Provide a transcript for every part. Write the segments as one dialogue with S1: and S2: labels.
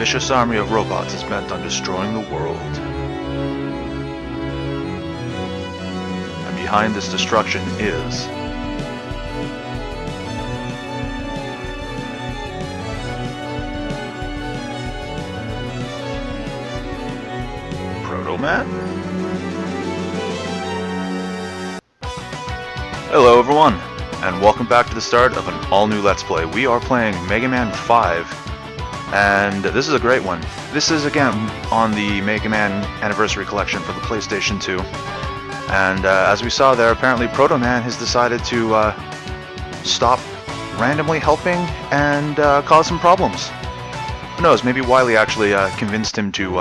S1: vicious army of robots is bent on destroying the world. And behind this destruction is... Proto-Man? Hello everyone, and welcome back to the start of an all-new Let's Play. We are playing Mega Man 5, and this is a great one. This is again on the Mega Man Anniversary Collection for the PlayStation 2. And as we saw there, apparently Proto-Man has decided to stop randomly helping and cause some problems. Who knows, maybe Wily actually convinced him to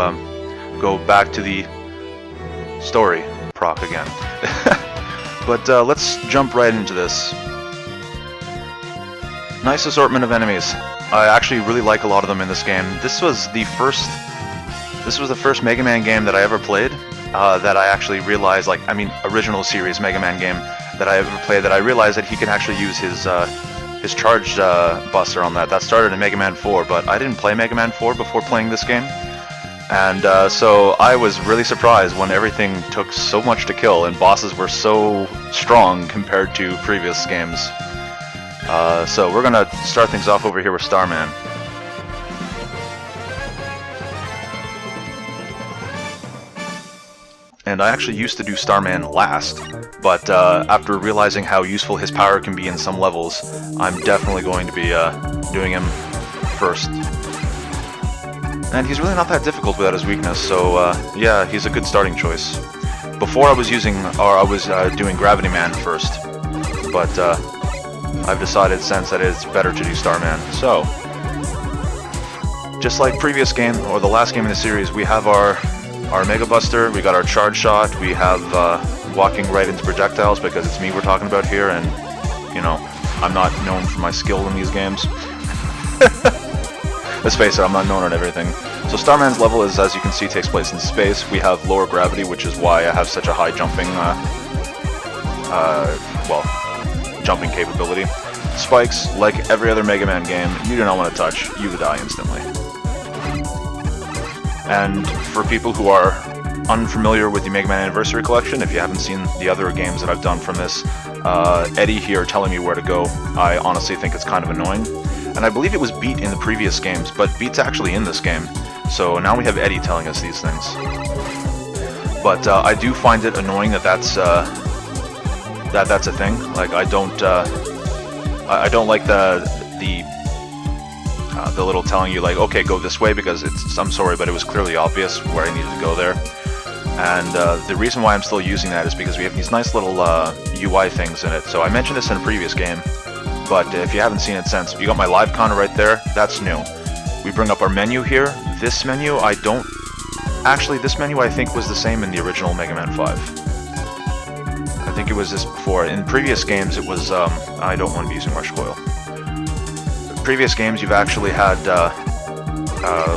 S1: go back to the story proc again. But let's jump right into this. Nice assortment of enemies. I actually really like a lot of them in this game. This was the first Mega Man game that I ever played that I actually realized, original series Mega Man game that I ever played, that I realized that he can actually use his charged buster on that. That started in Mega Man 4, but I didn't play Mega Man 4 before playing this game. And so I was really surprised when everything took so much to kill and bosses were so strong compared to previous games. So we're gonna start things off over here with Starman. And I actually used to do Starman last, but after realizing how useful his power can be in some levels, I'm definitely going to be doing him first. And he's really not that difficult without his weakness, so yeah, he's a good starting choice. Before I was doing Gravity Man first, but I've decided since that it's better to do Starman. So, just like previous game, or the last game in the series, we have our Mega Buster, we got our Charge Shot, we have walking right into projectiles because it's me we're talking about here, and, you know, I'm not known for my skill in these games. Let's face it, I'm not known at everything. So Starman's level is, as you can see, takes place in space. We have lower gravity, which is why I have such a high jumping capability. Spikes, like every other Mega Man game, you do not want to touch. You will die instantly. And for people who are unfamiliar with the Mega Man Anniversary Collection, if you haven't seen the other games that I've done from this, Eddie here telling me where to go, I honestly think it's kind of annoying. And I believe it was Beat in the previous games, but Beat's actually in this game. So now we have Eddie telling us these things. But I do find it annoying that that's a thing. Like I don't like the little telling you like, okay, go this way, because I'm sorry, but it was clearly obvious where I needed to go there. And the reason why I'm still using that is because we have these nice little UI things in it. So I mentioned this in a previous game. But if you haven't seen it since, you got my live counter right there, that's new. We bring up our menu here. This menu, this menu I think was the same in the original Mega Man 5. I think it was this before. In previous games it was, I don't want to be using Rush Coil. In previous games you've actually had,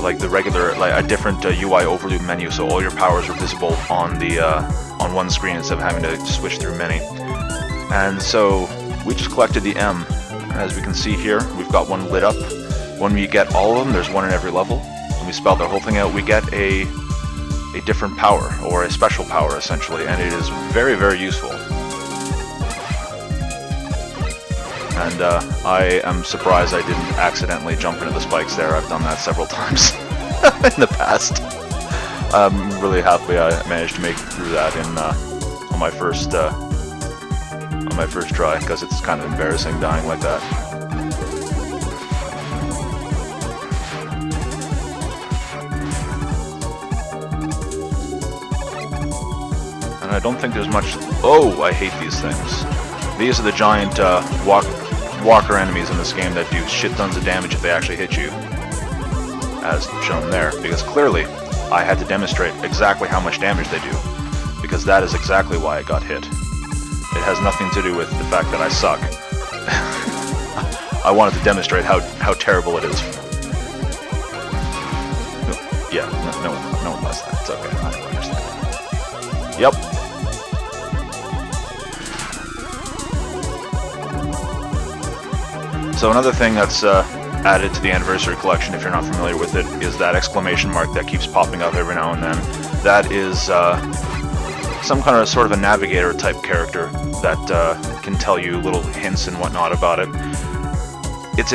S1: like the regular, like a different UI overload menu, so all your powers are visible on the, on one screen instead of having to switch through many. And so, we just collected the M. As we can see here, we've got one lit up. When we get all of them, there's one in every level. When we spell the whole thing out, we get a different power, or a special power essentially, and it is very, very useful. And I am surprised I didn't accidentally jump into the spikes there. I've done that several times in the past. I'm really happy I managed to make it through that on my first try, because it's kind of embarrassing dying like that. And I don't think there's much... Oh, I hate these things. These are the giant walker enemies in this game that do shit tons of damage if they actually hit you, as shown there, because clearly I had to demonstrate exactly how much damage they do, because that is exactly why I got hit. It has nothing to do with the fact that I suck. I wanted to demonstrate how terrible it is. Yeah, no one does that. It's okay. I understand. Yep. So another thing that's added to the Anniversary Collection, if you're not familiar with it, is that exclamation mark that keeps popping up every now and then. That is some kind of sort of a navigator type character that can tell you little hints and whatnot about it. It's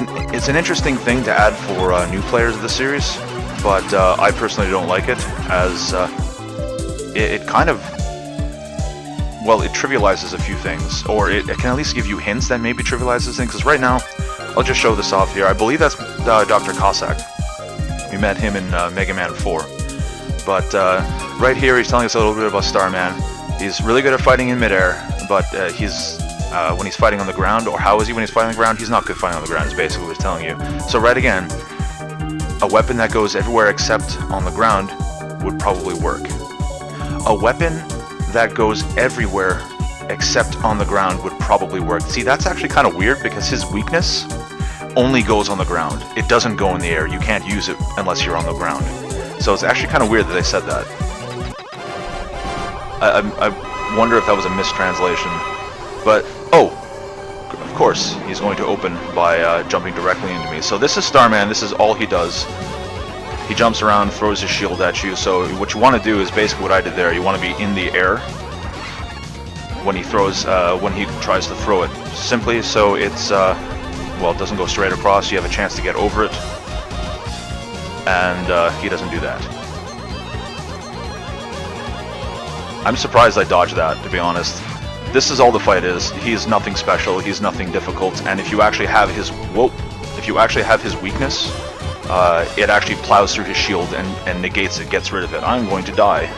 S1: an interesting thing to add for new players of the series, but I personally don't like it, as it kind of, well, it trivializes a few things, or it can at least give you hints that maybe trivializes things, because right now, I'll just show this off here. I believe that's Dr. Cossack. We met him in Megaman 4. But right here, he's telling us a little bit about Starman. He's really good at fighting in midair, but when he's fighting on the ground, or how is he when he's fighting on the ground? He's not good fighting on the ground, is basically what he's telling you. So right again, a weapon that goes everywhere except on the ground would probably work. A weapon that goes everywhere except on the ground would probably work. See, that's actually kind of weird, because his weakness only goes on the ground. It doesn't go in the air. You can't use it unless you're on the ground. So it's actually kind of weird that they said that. I wonder if that was a mistranslation. But, oh, of course, he's going to open by jumping directly into me. So this is Starman. This is all he does. He jumps around, throws his shield at you. So what you want to do is basically what I did there. You want to be in the air when he throws, when he tries to throw it. Simply so it's, well, it doesn't go straight across. You have a chance to get over it. And he doesn't do that. I'm surprised I dodged that, to be honest. This is all the fight is. He's nothing special. He's nothing difficult. And if you actually have his weakness, it actually plows through his shield and negates it, gets rid of it. I'm going to die.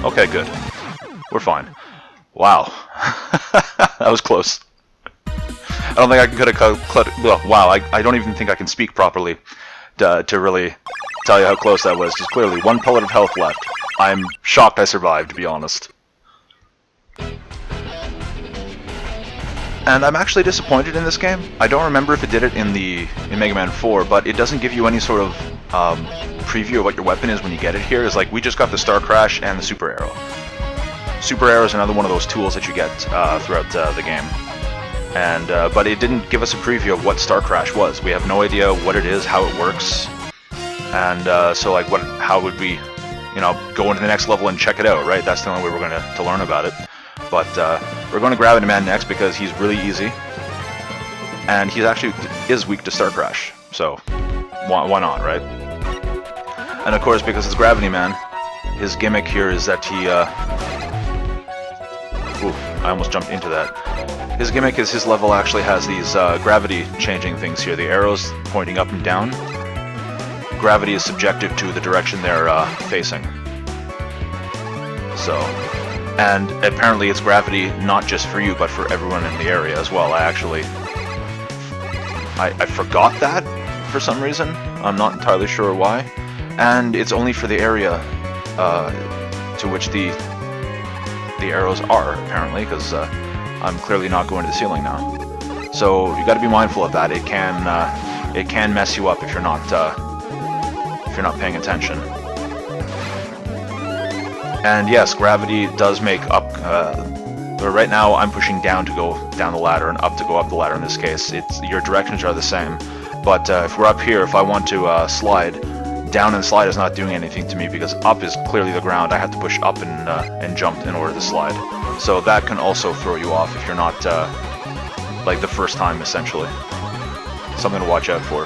S1: Okay, good. We're fine. Wow. That was close. I don't think I could have... Wow, I don't even think I can speak properly to really tell you how close that was. Just clearly, one pellet of health left. I'm shocked I survived, to be honest. And I'm actually disappointed in this game. I don't remember if it did it in Mega Man 4, but it doesn't give you any sort of preview of what your weapon is when you get it here. It's like, we just got the Star Crash and the Super Arrow. Super Arrow is another one of those tools that you get throughout the game. And but it didn't give us a preview of what Star Crash was. We have no idea what it is, how it works, and so like how would we, go into the next level and check it out, right? That's the only way we're going to learn about it. But we're going to Gravity Man next because he's really easy, and he actually is weak to Star Crash. So why not, right? And of course, because it's Gravity Man, his gimmick here is that he. Ooh, I almost jumped into that. His gimmick is his level actually has these gravity changing things here. The arrows pointing up and down. Gravity is subjective to the direction they're facing. So, and apparently it's gravity not just for you, but for everyone in the area as well. I forgot that for some reason. I'm not entirely sure why. And it's only for the area to which the arrows are, apparently, because I'm clearly not going to the ceiling now. So you got to be mindful of that. It can mess you up if you're not paying attention. And yes, gravity does make up. But right now I'm pushing down to go down the ladder and up to go up the ladder. In this case, your directions are the same. But if we're up here, if I want to slide, down and slide is not doing anything to me because up is clearly the ground. I have to push up and jump in order to slide. So that can also throw you off if you're not like the first time, essentially. Something to watch out for.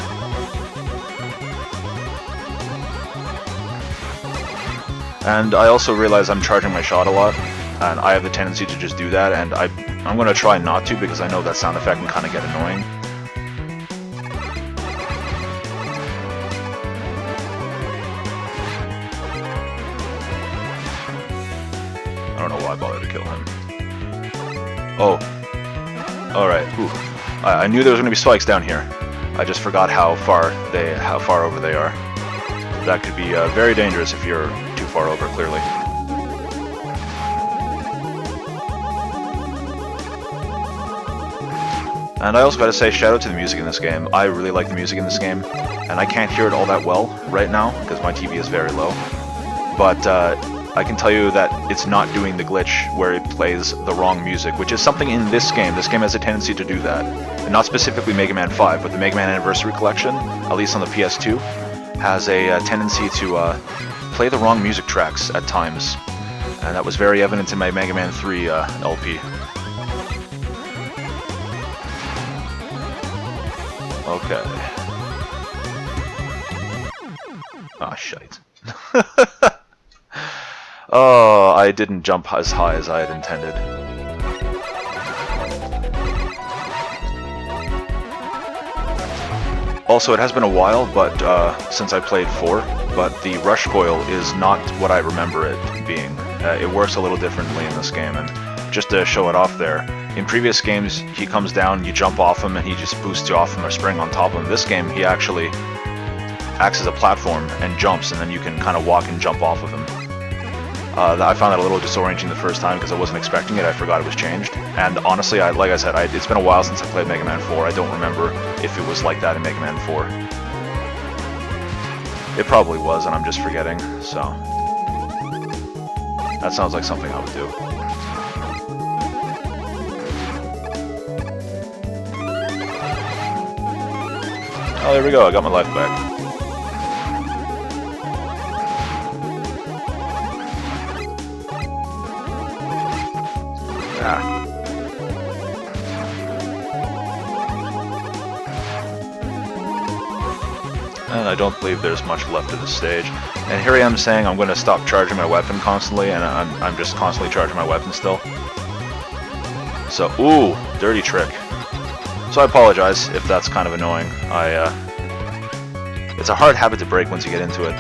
S1: And I also realize I'm charging my shot a lot, and I have the tendency to just do that, and I'm going to try not to because I know that sound effect can kind of get annoying. I don't know why I bothered to kill him. Oh. Alright. I knew there was going to be spikes down here. I just forgot how far over they are. That could be very dangerous if you're too far over, clearly. And I also gotta say, shout out to the music in this game. I really like the music in this game, and I can't hear it all that well right now because my TV is very low. But I can tell you that it's not doing the glitch where it plays the wrong music, which is something in this game. This game has a tendency to do that. And not specifically Mega Man 5, but the Mega Man Anniversary Collection, at least on the PS2, has a tendency to play the wrong music tracks at times. And that was very evident in my Mega Man 3 LP. Okay. Ah, shite. Oh, I didn't jump as high as I had intended. Also, it has been a while, but since I played 4, but the rush coil is not what I remember it being. It works a little differently in this game, and just to show it off there, in previous games, he comes down, you jump off him, and he just boosts you off him or spring on top of him. This game, he actually acts as a platform and jumps, and then you can kind of walk and jump off of him. I found that a little disorienting the first time because I wasn't expecting it. I forgot it was changed. And honestly, like I said, it's been a while since I played Mega Man 4. I don't remember if it was like that in Mega Man 4. It probably was, and I'm just forgetting, so... That sounds like something I would do. Oh, there we go, I got my life back. And I don't believe there's much left of the stage. And here I am saying I'm going to stop charging my weapon constantly, and I'm just constantly charging my weapon still. So, ooh, dirty trick. So I apologize if that's kind of annoying. It's a hard habit to break once you get into it.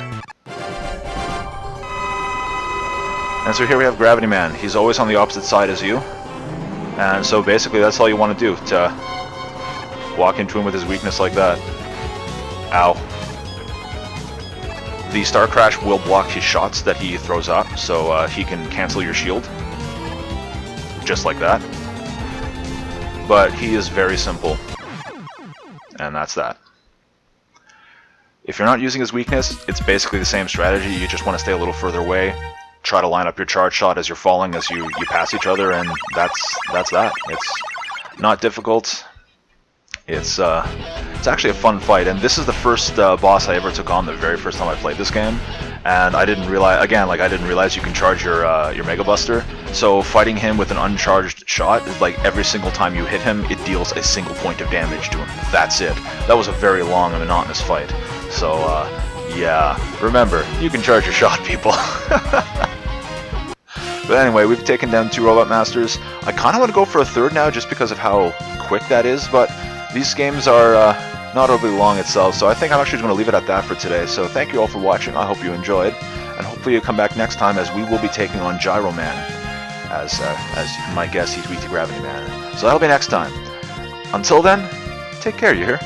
S1: And so here we have Gravity Man. He's always on the opposite side as you. And so basically that's all you want to do, to walk into him with his weakness like that. Ow. The Star Crash will block his shots that he throws up, so he can cancel your shield. Just like that. But he is very simple. And that's that. If you're not using his weakness, it's basically the same strategy. You just want to stay a little further away. Try to line up your charge shot as you're falling, as you pass each other, and that's that. It's not difficult. It's actually a fun fight, and this is the first boss I ever took on the very first time I played this game, and I didn't realize, again, like I didn't realize you can charge your Mega Buster, so fighting him with an uncharged shot is like every single time you hit him, it deals a single point of damage to him. That's it. That was a very long and monotonous fight. So, yeah, remember, you can charge your shot, people. But anyway, we've taken down 2 Robot Masters. I kind of want to go for a third now just because of how quick that is, but these games are not overly long itself, so I think I'm actually going to leave it at that for today. So thank you all for watching. I hope you enjoyed, and hopefully you'll come back next time as we will be taking on Gyro Man. As my guess, he's weak to Gravity Man. So that'll be next time. Until then, take care, you hear?